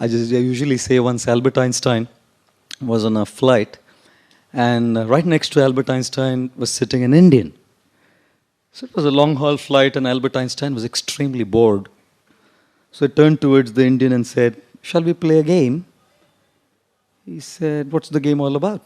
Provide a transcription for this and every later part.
I usually say once Albert Einstein was on a flight, and right next to Albert Einstein was sitting an Indian. So it was a long haul flight, and Albert Einstein was extremely bored. So he turned towards the Indian and said, "Shall we play a game?" He said, "What's the game all about?"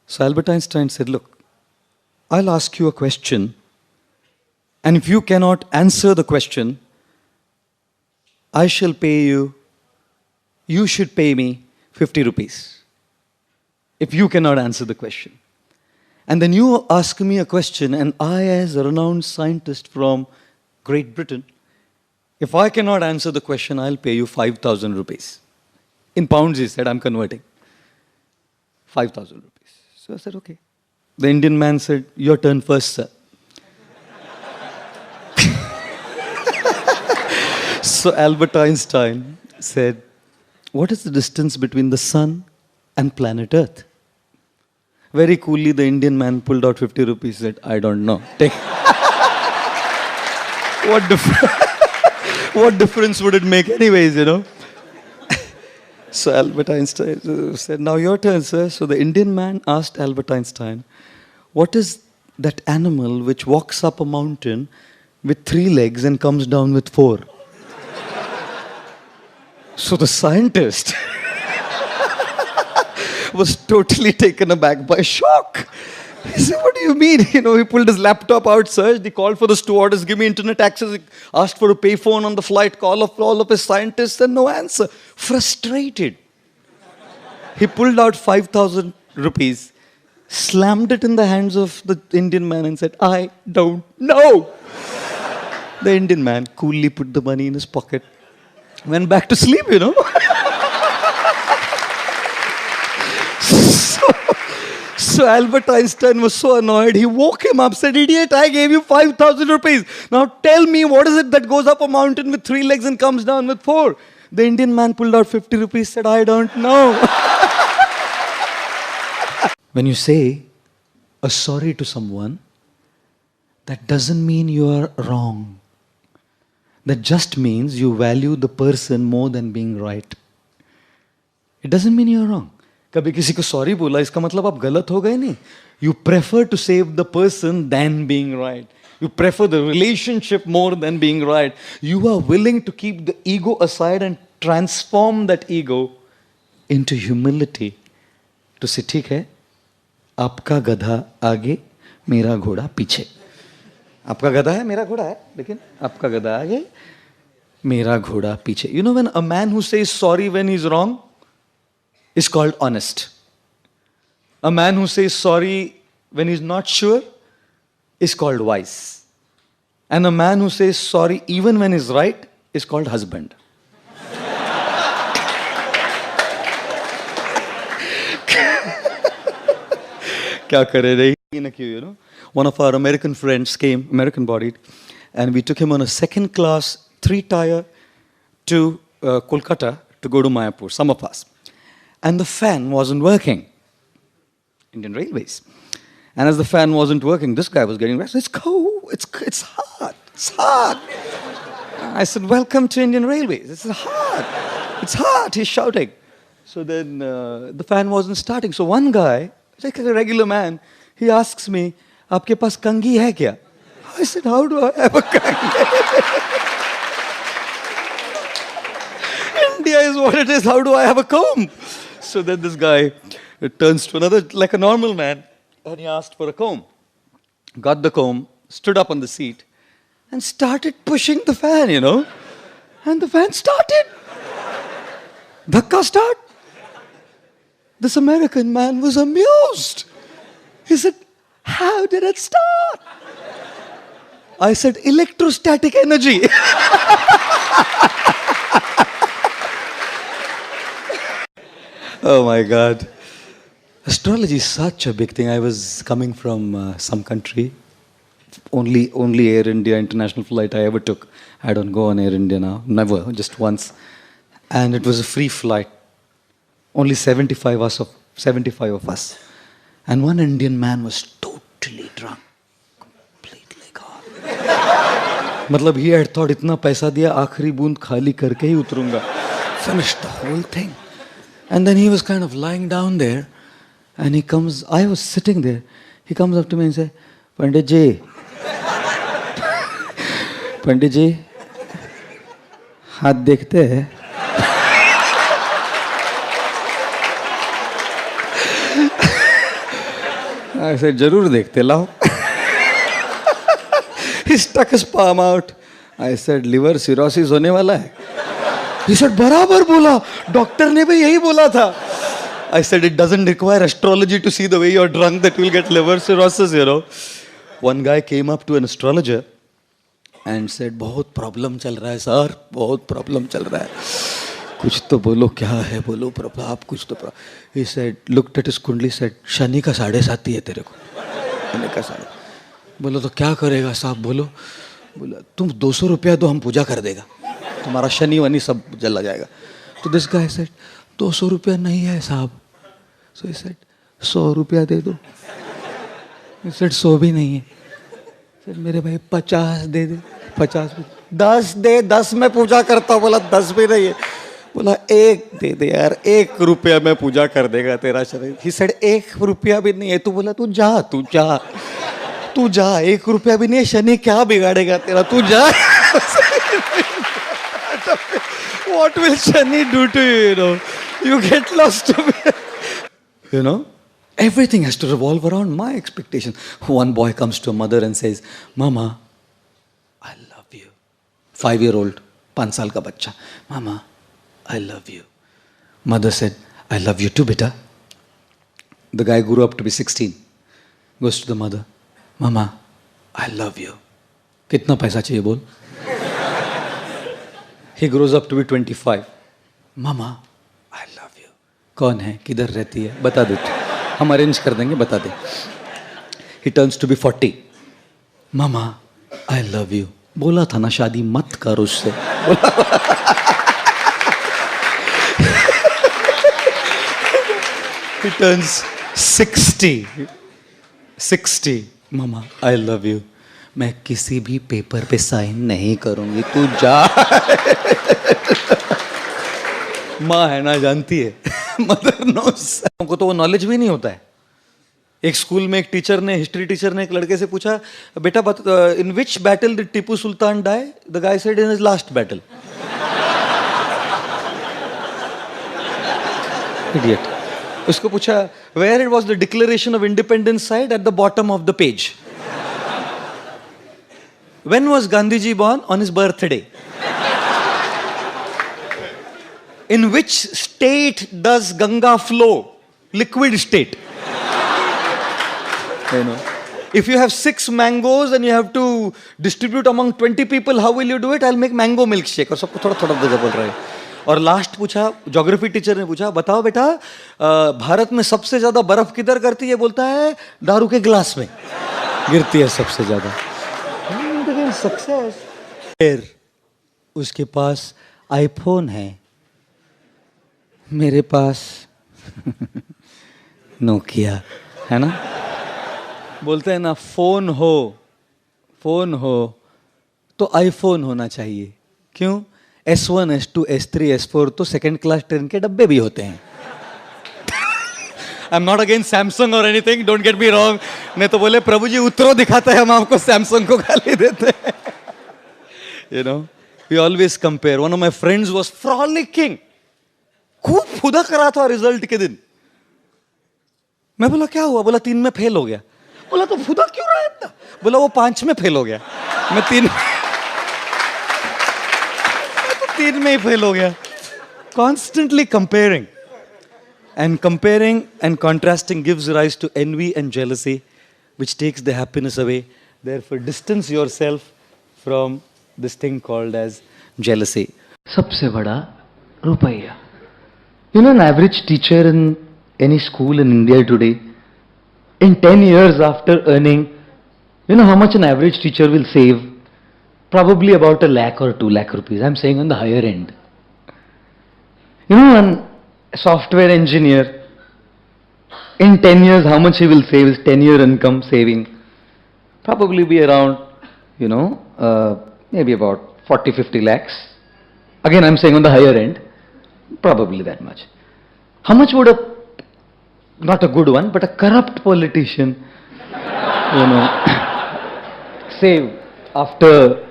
So Albert Einstein said, "Look, I'll ask you a question, and if you cannot answer the question, I shall pay you, you should pay me 50 rupees. If you cannot answer the question. And then you ask me a question, and I, as a renowned scientist from Great Britain, if I cannot answer the question, I'll pay you 5,000 rupees. In pounds, he said, I'm converting. 5,000 rupees. So I said, okay. The Indian man said, your turn first, sir. So Albert Einstein said, what is the distance between the sun and planet Earth? Very coolly, the Indian man pulled out 50 rupees and said, I don't know. Take. What difference would it make anyways, you know? So Albert Einstein said, now your turn, sir. So the Indian man asked Albert Einstein, what is that animal which walks up a mountain with 3 legs and comes down with 4? So the scientist was totally taken aback by shock. He said, what do you mean? You know, he pulled his laptop out, searched, he called for the stewardess, give me internet access, he asked for a payphone on the flight, call of all of his scientists, and no answer. Frustrated. He pulled out 5,000 rupees, slammed it in the hands of the Indian man and said, I don't know. The Indian man coolly put the money in his pocket, went back to sleep, you know. So Albert Einstein was so annoyed, he woke him up, said, idiot, I gave you 5,000 rupees. Now tell me, what is it that goes up a mountain with 3 legs and comes down with 4? The Indian man pulled out 50 rupees, said, I don't know. When you say a sorry to someone, that doesn't mean you are wrong. That just means you value the person more than being right. It doesn't mean you are wrong. कभी किसी को sorry बोला इसका मतलब आप गलत हो गए नहीं. You prefer to save the person than being right. You prefer the relationship more than being right. You are willing to keep the ego aside and transform that ego into humility. To say, ठीक है, आपका गधा आगे, मेरा घोड़ा पीछे. आपका गधा है, मेरा घोड़ा है, लेकिन आपका गधा आगे, मेरा घोड़ा पीछे. You know, when a man who says sorry when he's wrong is called honest. A man who says sorry when he's not sure is called wise. And a man who says sorry even when he's right is called husband. Kya kare rahi na kyun, you know? One of our American friends came, American bodied, and we took him on a 2nd class 3-tier to Kolkata to go to Mayapur, some of us. And the fan wasn't working. Indian Railways. And as the fan wasn't working, this guy was getting restless. It's cold. It's hot. It's hot. I said, welcome to Indian Railways. It's hot. It's hot. He's shouting. So then the fan wasn't starting. So one guy, like a regular man, he asks me, "Aapke paas kangi hai kya?" I said, how do I have a kangi? India is what it is. How do I have a comb? So then this guy turns to another, like a normal man, and he asked for a comb. Got the comb, stood up on the seat, and started pushing the fan, you know. And the fan started. Dhakka start. This American man was amused. He said, how did it start? I said, electrostatic energy. Oh my God. Astrology is such a big thing. I was coming from some country. Only Air India international flight I ever took. I don't go on Air India now. Never. Just once. And it was a free flight. Only 75 of us. And one Indian man was totally drunk. Completely gone. मतलब he had thought इतना पैसा दिया आखिरी बूंद खाली करके ही उतरूंगा. Finished the whole thing. And then he was kind of lying down there. And he comes, I was sitting there. He comes up to me and says, Pandit ji, Pandit ji, हाथ देखते हैं? I said, जरूर देखते, लाओ. He stuck his palm out. I said, liver cirrhosis होने वाला है. He said, बराबर बोला, डॉक्टर ने भी यही बोला था. I said, it doesn't require astrology to see the way you're drunk that you'll get liver cirrhosis, you know. One guy came up to an astrologer and said, बहुत problem चल रहा है सर, बहुत प्रॉब्लम चल रहा है. कुछ तो बोलो, क्या है बोलो प्रभु, आप कुछ तो. He said, looked at his कुंडली, said, शनि का 7.5 है तेरे को. शनि का 7.5. बोलो तो क्या करेगा साहब, बोलो. बोला तुम 200 रुपया दो, हम पूजा कर देगा, तुम्हारा शनि वनी सब जला जाएगा. तो दिस गाय सेड, 200 रुपया नहीं है साहब. सो ही सेड, 100 रुपया दे दो. ही सेड, 100 भी नहीं है. सर मेरे भाई 50 दे दे. 50 10 दे, 10 में पूजा करता हूँ. बोला 10 भी नहीं है. बोला 1 दे दे यार, 1 रुपया में पूजा कर देगा तेरा शरीर. ही सेड, 1 रुपया भी नहीं है. तू बोला तू जा, तू जा, तू जा, 1 रुपया भी नहीं है, शनि क्या बिगाड़ेगा तेरा, तू जा. What will Shani do to you, you know? You get lost. You know? Everything has to revolve around my expectation. One boy comes to a mother and says, Mama, I love you. 5-year-old, 5 साल का बच्चा. Mama, I love you. Mother said, I love you too, beta. The guy grew up to be 16. Goes to the mother. Mama, I love you. कितना पैसा चाहिए बोल? He grows up to be 25. Mama, I love you. कौन है, किधर रहती है, बता दे तू, हम अरेंज कर देंगे, बता दे. He turns to be 40. Mama, I love you. बोला था ना शादी मत कर उससे. He turns 60. 60. Mama, I love you. मैं किसी भी पेपर पे साइन नहीं करूंगी, तू जा. माँ है ना, जानती है. Mother knows. हमको तो वो नॉलेज भी नहीं होता है. एक स्कूल में एक टीचर ने, हिस्ट्री टीचर ने एक लड़के से पूछा, बेटा in which battle did Tipu Sultan die? The guy said, in his last battle. Idiot. उसको पूछा, where it was the Declaration of Independence signed? At the bottom of the page. When was Gandhiji born? On his birthday. In which state does Ganga flow? Liquid state. You know, if you have 6 mangoes and you have to distribute among 20 people, how will you do it? I'll make mango milkshake. और सबको थोड़ा थोड़ा दे बोल रहा है. और last पूछा, geography teacher ने पूछा, बताओ बेटा भारत में सबसे ज्यादा बर्फ किधर करती है? बोलता है दारू के गिलास में गिरती है सबसे ज्यादा. सक्सेस. फिर उसके पास आईफोन है, मेरे पास नोकिया है ना. बोलते हैं ना, फोन हो तो आईफोन होना चाहिए. क्यों? S1, S2, S3, S4 तो सेकंड क्लास ट्रेन के डब्बे भी होते हैं. I'm not against Samsung or anything, don't get me wrong. नहीं तो बोले प्रभु जी उतरो दिखाते हैं, हम आपको सैमसंग को गाली देते हैं. You know, we always compare. One of my friends was frolicking. खूब फुदक रहा था रिजल्ट के दिन. मैं बोला क्या हुआ? बोला 3 में फेल हो गया. बोला तो फुदक क्यों रहा है इतना? बोला वो 5 में फेल हो गया, मैं 3 में ही फेल हो गया. Constantly comparing. And comparing and contrasting gives rise to envy and jealousy, which takes the happiness away. Therefore, distance yourself from this thing called as jealousy. सबसे बड़ा रुपया. You know, an average teacher in any school in India today, in 10 years after earning, you know how much an average teacher will save? Probably about 1 lakh or 2 lakh rupees. I'm saying on the higher end. You know, an software engineer, in 10 years how much he will save? His 10-year income saving probably be around, you know, maybe about 40-50 lakhs. Again, I'm saying on the higher end. Probably that much. How much would not a good one, but a corrupt politician, say after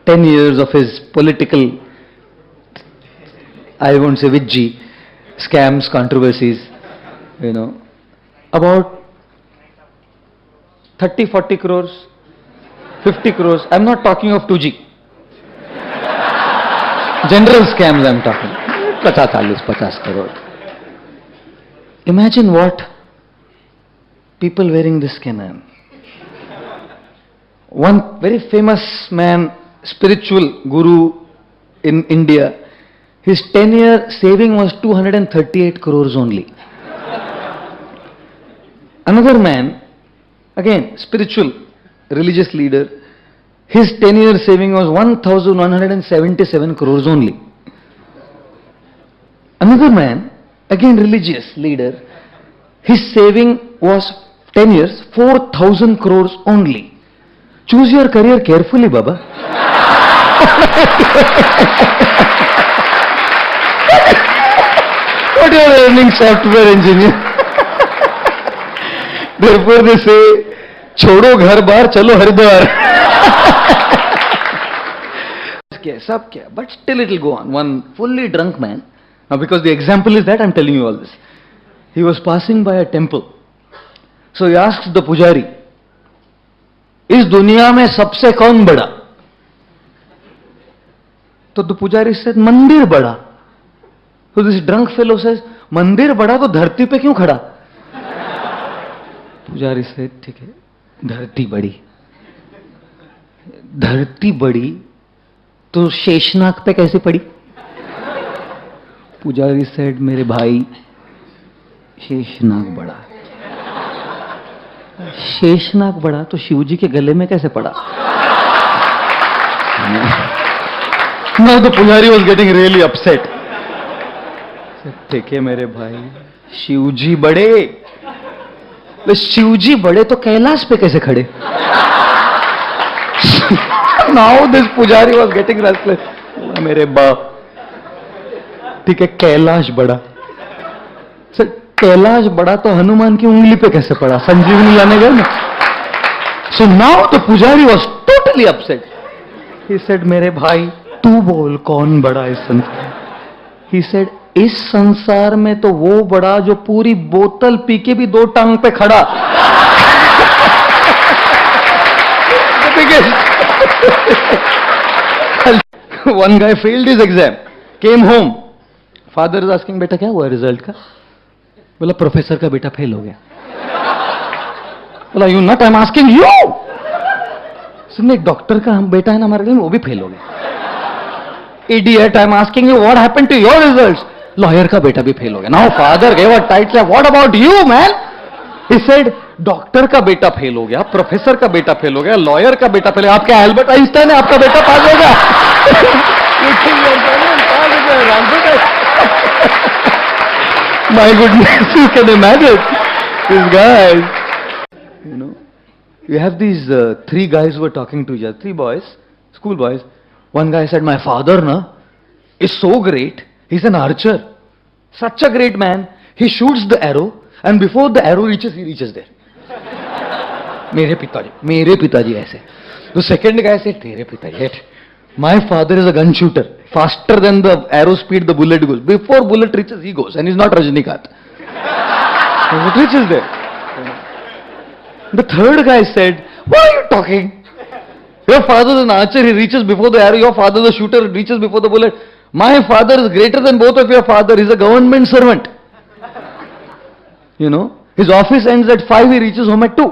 10 years of his political, I won't say Vijji, scams, controversies, about 30, 40 crores, 50 crores. I'm not talking of 2G. General scams I'm talking. 50 crore. Imagine what people wearing this can earn. One very famous man, spiritual guru in India, his 10-year saving was 238 crores only. Another man, again spiritual, religious leader, his 10-year saving was 1,177 crores only. Another man, again religious leader, his saving was 10 years, 4,000 crores only. Choose your career carefully, Baba. What you are earning, software engineer? Therefore they say, छोड़ो घर बार चलो Haridwar. But still it will go on. One fully drunk man. Now because the example is that, I am telling you all this. He was passing by a temple. So he asks the pujari, इस दुनिया में सबसे कौन बड़ा? तो the pujari said, मंदिर बड़ा. So this drunk fellow says, मंदिर बड़ा तो धरती पे क्यों खड़ा? पुजारी से ठीक है, धरती बड़ी. धरती बड़ी तो शेषनाग पे कैसे पड़ी? पुजारी सेड, मेरे भाई, शेषनाग बड़ा. शेषनाग बड़ा तो शिवजी के गले में कैसे पड़ा? Now the pujari was getting really upset. ठीक है मेरे भाई, शिवजी बड़े, तो शिवजी बड़े तो कैलाश पे कैसे खड़े? Now this pujari was getting restless. मेरे बाप, ठीक है कैलाश बड़ा. सर कैलाश बड़ा तो हनुमान की उंगली पे कैसे पड़ा? संजीवनी लाने गए ना. So now the pujari was totally upset. He said, मेरे भाई तू बोल कौन बड़ा इस संसार? He said, इस संसार में तो वो बड़ा जो पूरी बोतल पी के भी 2 टांग पे खड़ा. One guy failed his exam, came home. Father is asking, बेटा क्या हुआ रिजल्ट का? बोला प्रोफेसर का बेटा फेल हो गया. बोला you not, I am asking you. सुनने डॉक्टर का हम बेटा है ना हमारे लिए, वो भी फेल हो गया. Idiot, I am asking you what happened to your results? Lawyer का बेटा भी फेल हो गया. Now father gave a tight slap, what about you man? He said, doctor का बेटा फेल हो गया, प्रोफेसर का बेटा फेल हो गया, लॉयर का बेटा फेल हो गया. आपके एल्बर्ट आइंस्टाइन है, आपका बेटा पास हो गया. My goodness, you can imagine these guys. You have these 3 guys who were talking to each other, 3 boys, school boys. One guy said, my father is so great. He's an archer. Such a great man. He shoots the arrow and before the arrow reaches, he reaches there. मेरे पिताजी ऐसे. The second guy said, तेरे पिताजी. My father is a gun shooter. Faster than the arrow speed the bullet goes. Before bullet reaches, he goes. And he's not Rajnikant. It reaches there. The third guy said, what are you talking? Your father is an archer, he reaches before the arrow. Your father is a shooter, reaches before the bullet. My father is greater than both of your father. He's a government servant. His office ends at 5, he reaches home at 2.